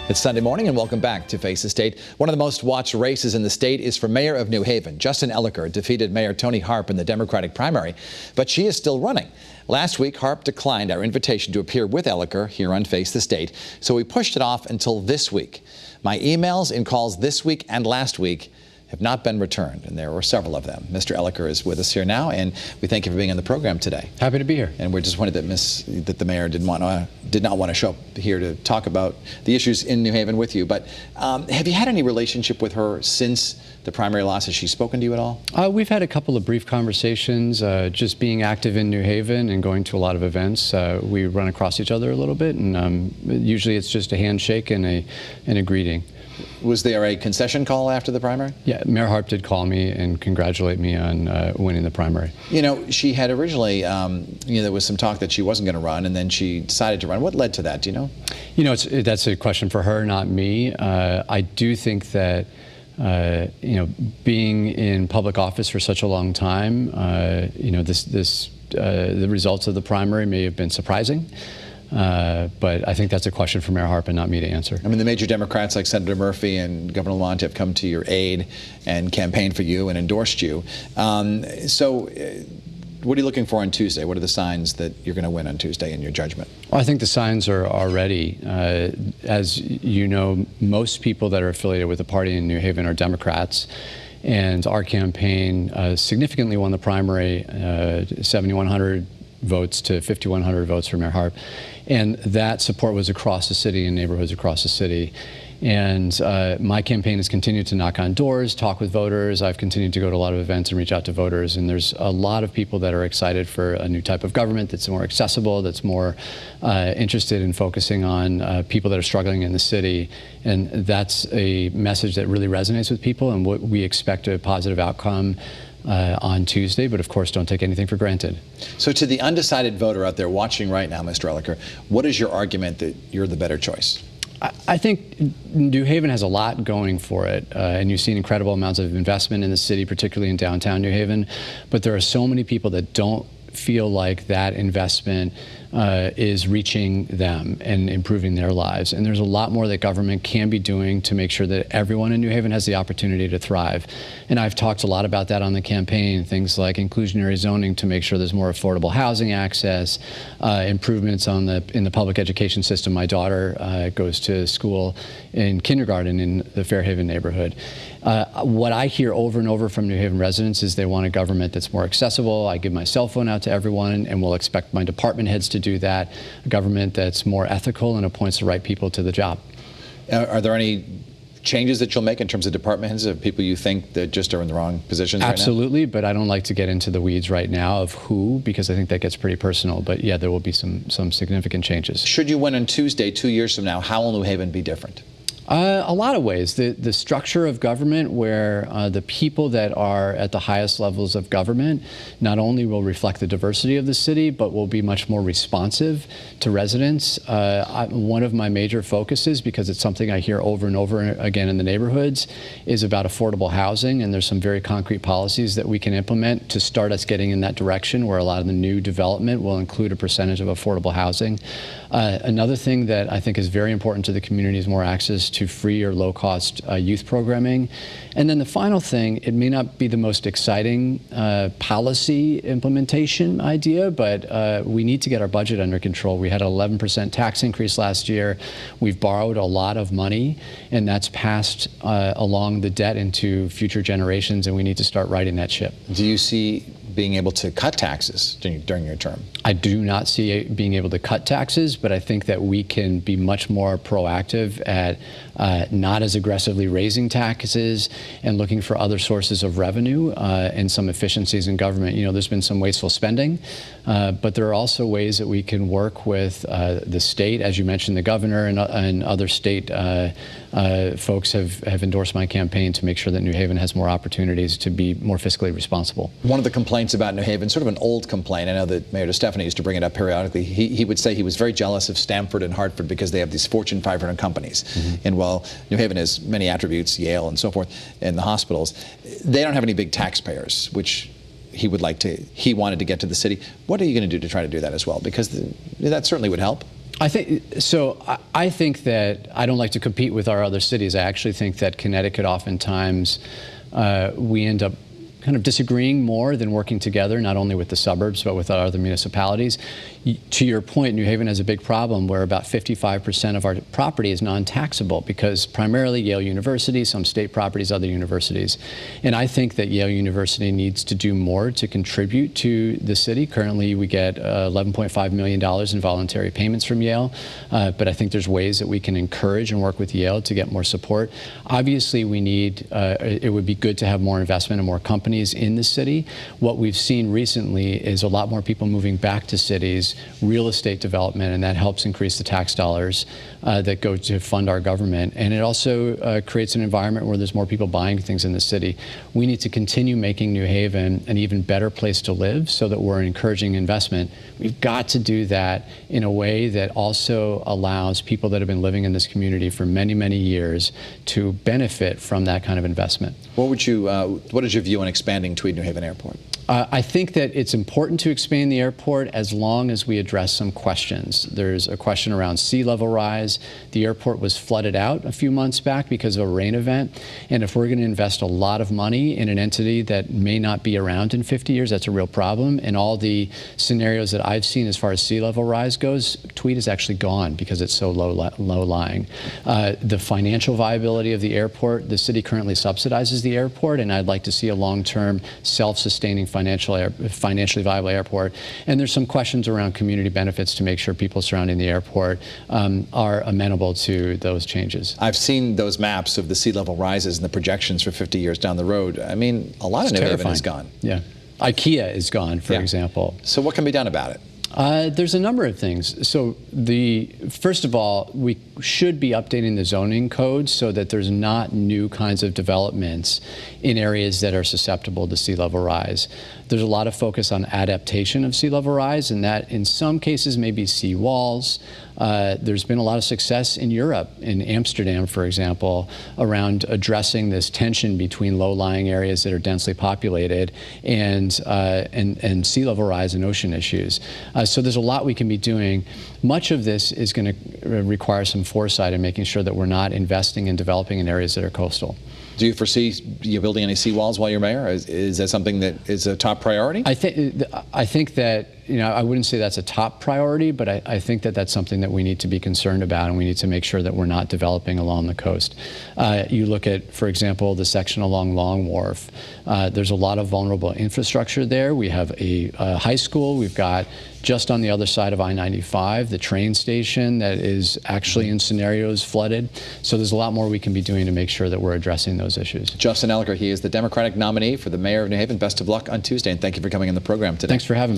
It's Sunday morning and welcome back to Face the State. One of the most watched races in the state is for mayor of New Haven. Justin Elicker defeated Mayor Tony Harp in the Democratic primary, but she is still running. Last week, Harp declined our invitation to appear with Elicker here on Face the State, so we pushed it off until this week. My emails and calls this week and last week have not been returned, and there were several of them. Mr. Elicker is with us here now, and we thank you for being on the program today. Happy to be here. And we're disappointed that the mayor did not want to show up here to talk about the issues in New Haven with you. But have you had any relationship with her since the primary loss? Has she spoken to you at all? We've had a couple of brief conversations. Just being active in New Haven and going to a lot of events, we run across each other a little bit, and usually it's just a handshake and a greeting. Was there a concession call after the primary? Yeah, Mayor Harp did call me and congratulate me on winning the primary. You know, she had originally, there was some talk that she wasn't going to run, and then she decided to run. What led to that, do you know? You know, that's a question for her, not me. I do think that, being in public office for such a long time, the results of the primary may have been surprising. But I think that's a question for Mayor Harp and not me to answer. I mean, the major Democrats like Senator Murphy and Governor Lamont have come to your aid and campaigned for you and endorsed you. What are you looking for on Tuesday? What are the signs that you're going to win on Tuesday in your judgment? Well, I think the signs are already. As you know, most people that are affiliated with the party in New Haven are Democrats. And our campaign significantly won the primary, 7,100 votes to 5,100 votes for Mayor Harp. And that support was across the city and neighborhoods across the city. And my campaign has continued to knock on doors, talk with voters. I've continued to go to a lot of events and reach out to voters. And there's a lot of people that are excited for a new type of government that's more accessible, that's more interested in focusing on people that are struggling in the city. And that's a message that really resonates with people, and what we expect a positive outcome on Tuesday, but of course don't take anything for granted. So to the undecided voter out there watching right now, Mr. Elicker, what is your argument that you're the better choice? I think New Haven has a lot going for it, and you've seen incredible amounts of investment in the city, particularly in downtown New Haven, but there are so many people that don't feel like that investment is reaching them and improving their lives. And there's a lot more that government can be doing to make sure that everyone in New Haven has the opportunity to thrive. And I've talked a lot about that on the campaign, things like inclusionary zoning to make sure there's more affordable housing access, improvements in the public education system. My daughter goes to school in kindergarten in the Fairhaven neighborhood. What I hear over and over from New Haven residents is they want a government that's more accessible. I give my cell phone out to everyone and will expect my department heads to do that. A government that's more ethical and appoints the right people to the job. Are there any changes that you'll make in terms of department heads, of people you think that just are in the wrong positions right now? Absolutely, but I don't like to get into the weeds right now of who, because I think that gets pretty personal. But yeah, there will be some significant changes. Should you win on Tuesday, 2 years from now, how will New Haven be different? A lot of ways. The structure of government, where the people that are at the highest levels of government not only will reflect the diversity of the city, but will be much more responsive to residents. One of my major focuses, because it's something I hear over and over again in the neighborhoods, is about affordable housing, and there's some very concrete policies that we can implement to start us getting in that direction, where a lot of the new development will include a percentage of affordable housing. Another thing that I think is very important to the community is more access to free or low-cost youth programming. And then the final thing, it may not be the most exciting policy implementation idea, but we need to get our budget under control. We had an 11% tax increase last year. We've borrowed a lot of money, and that's passed along the debt into future generations, and we need to start righting that ship. Do you see being able to cut taxes during your term? I do not see being able to cut taxes, but I think that we can be much more proactive at not as aggressively raising taxes and looking for other sources of revenue and some efficiencies in government. You know, there's been some wasteful spending, but there are also ways that we can work with the state. As you mentioned, the governor and other state folks have endorsed my campaign to make sure that New Haven has more opportunities to be more fiscally responsible. One of the complaints about New Haven, sort of an old complaint, I know that Mayor DeStefano used to bring it up periodically, he would say he was very jealous of Stamford and Hartford because they have these Fortune 500 companies. Mm-hmm. And while New Haven has many attributes, Yale and so forth, and the hospitals, they don't have any big taxpayers, which he wanted to get to the city. What are you going to do to try to do that as well? Because that certainly would help. I think that I don't like to compete with our other cities. I actually think that Connecticut oftentimes we end up kind of disagreeing more than working together, not only with the suburbs, but with our other municipalities. To your point, New Haven has a big problem where about 55% of our property is non-taxable because primarily Yale University, some state properties, other universities. And I think that Yale University needs to do more to contribute to the city. Currently, we get $11.5 million in voluntary payments from Yale, but I think there's ways that we can encourage and work with Yale to get more support. Obviously, we need, it would be good to have more investment and more companies in the city. What we've seen recently is a lot more people moving back to cities, real estate development, and that helps increase the tax dollars that go to fund our government. And it also creates an environment where there's more people buying things in the city. We need to continue making New Haven an even better place to live so that we're encouraging investment. We've got to do that in a way that also allows people that have been living in this community for many, many years to benefit from that kind of investment. What is your view on expanding Tweed New Haven Airport? I think that it's important to expand the airport as long as we address some questions. There's a question around sea level rise. The airport was flooded out a few months back because of a rain event. And if we're going to invest a lot of money in an entity that may not be around in 50 years, that's a real problem. And all the scenarios that I've seen as far as sea level rise goes, Tweed is actually gone because it's so low-lying. The financial viability of the airport, the city currently subsidizes the airport, and I'd like to see a long-term self-sustaining financially viable airport. And there's some questions around community benefits to make sure people surrounding the airport are amenable to those changes. I've seen those maps of the sea level rises and the projections for 50 years down the road. I mean, a lot of New Haven is gone. Yeah. IKEA is gone, for example. So what can be done about it? There's a number of things. So first of all, we should be updating the zoning code so that there's not new kinds of developments in areas that are susceptible to sea level rise. There's a lot of focus on adaptation of sea level rise, and that in some cases may be sea walls. There's been a lot of success in Europe, in Amsterdam, for example, around addressing this tension between low-lying areas that are densely populated and sea level rise and ocean issues. So there's a lot we can be doing. Much of this is going to require some foresight in making sure that we're not investing and developing in areas that are coastal. Do you foresee you building any seawalls while you're mayor? Is that something that is a top priority? I think that, I wouldn't say that's a top priority, but I think that that's something that we need to be concerned about, and we need to make sure that we're not developing along the coast. You look at, for example, the section along Long Wharf. There's a lot of vulnerable infrastructure there. We have a high school. We've got, just on the other side of I-95, the train station that is actually in scenarios flooded. So there's a lot more we can be doing to make sure that we're addressing those issues. Justin Elicker, he is the Democratic nominee for the mayor of New Haven. Best of luck on Tuesday, and thank you for coming on the program today. Thanks for having me.